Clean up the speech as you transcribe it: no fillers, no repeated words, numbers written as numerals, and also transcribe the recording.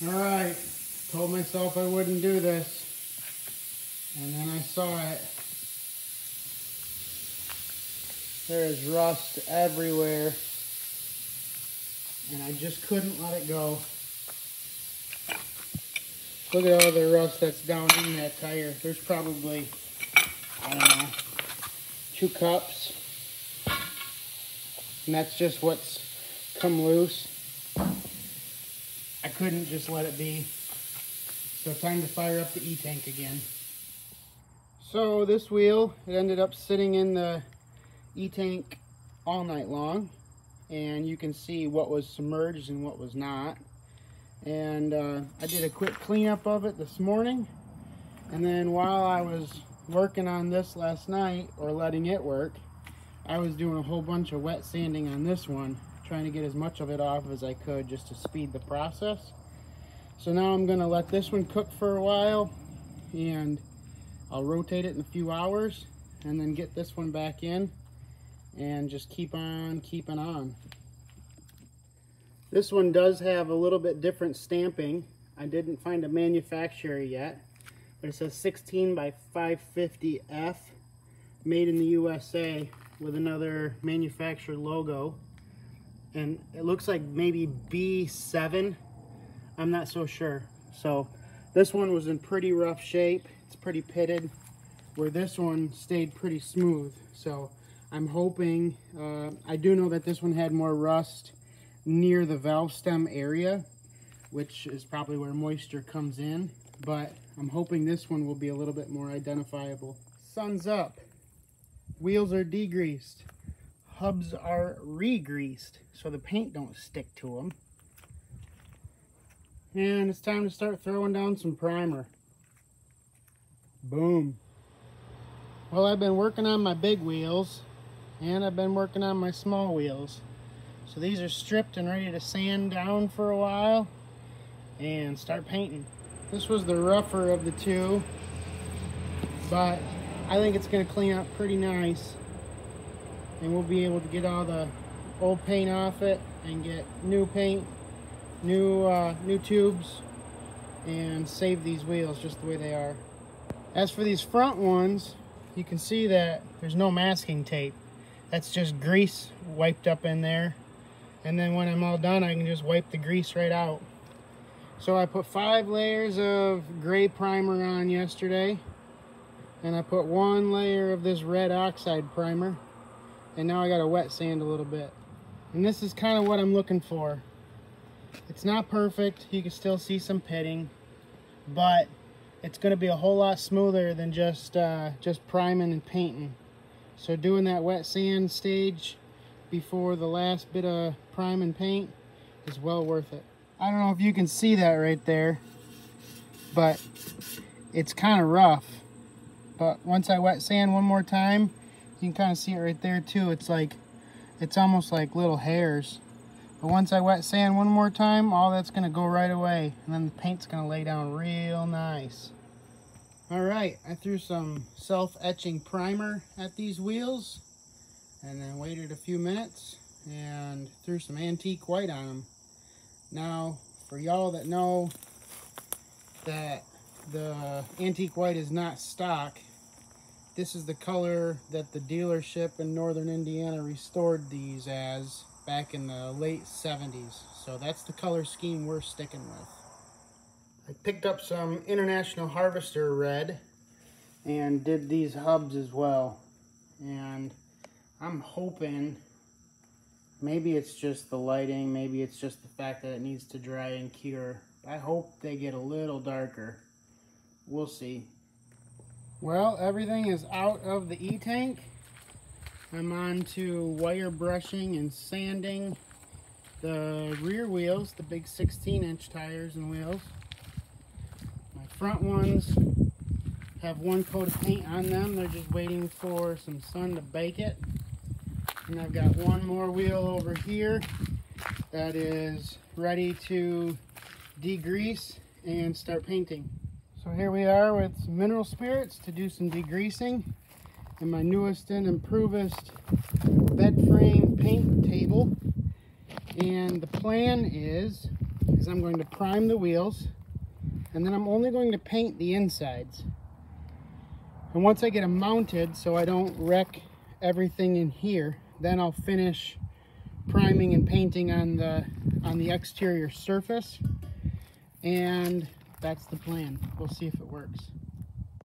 Alright, told myself I wouldn't do this, and then I saw it. There is rust everywhere, and I just couldn't let it go. Look at all the rust that's down in that tire. There's probably, I don't know, 2 cups, and that's just what's come loose. I couldn't just let it be. So time to fire up the E-tank again. So this wheel, it ended up sitting in the E-tank all night long, and you can see what was submerged and what was not. And I did a quick cleanup of it this morning, and then while I was working on this last night, or letting it work, I was doing a whole bunch of wet sanding on this one, trying to get as much of it off as I could just to speed the process. So now I'm going to let this one cook for a while, and I'll rotate it in a few hours and then get this one back in and just keep on keeping on. This one does have a little bit different stamping. I didn't find a manufacturer yet, but it says 16 by 550 F, made in the USA, with another manufacturer logo. And it looks like maybe B7. I'm not so sure. So this one was in pretty rough shape. It's pretty pitted, where this one stayed pretty smooth. So I'm hoping, I do know that this one had more rust near the valve stem area, which is probably where moisture comes in, but I'm hoping this one will be a little bit more identifiable. Sun's up. Wheels are degreased. Hubs are re-greased so the paint don't stick to them. And it's time to start throwing down some primer. Boom. Well, I've been working on my big wheels, and I've been working on my small wheels. So these are stripped and ready to sand down for a while and start painting. This was the rougher of the two, but I think it's going to clean up pretty nice, and we'll be able to get all the old paint off it and get new paint, new tubes, and save these wheels just the way they are. As for these front ones, you can see that there's no masking tape. That's just grease wiped up in there, and then when I'm all done, I can just wipe the grease right out. So I put 5 layers of gray primer on yesterday, and I put 1 layer of this red oxide primer, and now I got to wet sand a little bit. And this is kind of what I'm looking for. It's not perfect, you can still see some pitting, but it's going to be a whole lot smoother than just priming and painting. So doing that wet sand stage before the last bit of prime and paint is well worth it. I don't know if you can see that right there, but it's kind of rough. But once I wet sand one more time, you can kind of see it right there too. It's almost like little hairs. But once I wet sand one more time, all that's going to go right away, and then the paint's going to lay down real nice. Alright, I threw some self-etching primer at these wheels, and then waited a few minutes and threw some antique white on them. Now, for y'all that know that the antique white is not stock, this is the color that the dealership in northern Indiana restored these as back in the late 70s. So that's the color scheme we're sticking with. I picked up some International Harvester red and did these hubs as well. And I'm hoping, maybe it's just the lighting, maybe it's just the fact that it needs to dry and cure. I hope they get a little darker. We'll see. Well, everything is out of the E-tank. I'm on to wire brushing and sanding the rear wheels, the big 16-inch tires and wheels. My front ones have 1 coat of paint on them. They're just waiting for some sun to bake it. And I've got 1 more wheel over here that is ready to degrease and start painting. So here we are with some mineral spirits to do some degreasing, and my newest and improved bed frame paint table. And the plan is is I'm going to prime the wheels, and then I'm only going to paint the insides. And once I get them mounted so I don't wreck everything in here, then I'll finish priming and painting on the exterior surface, and that's the plan. We'll see if it works.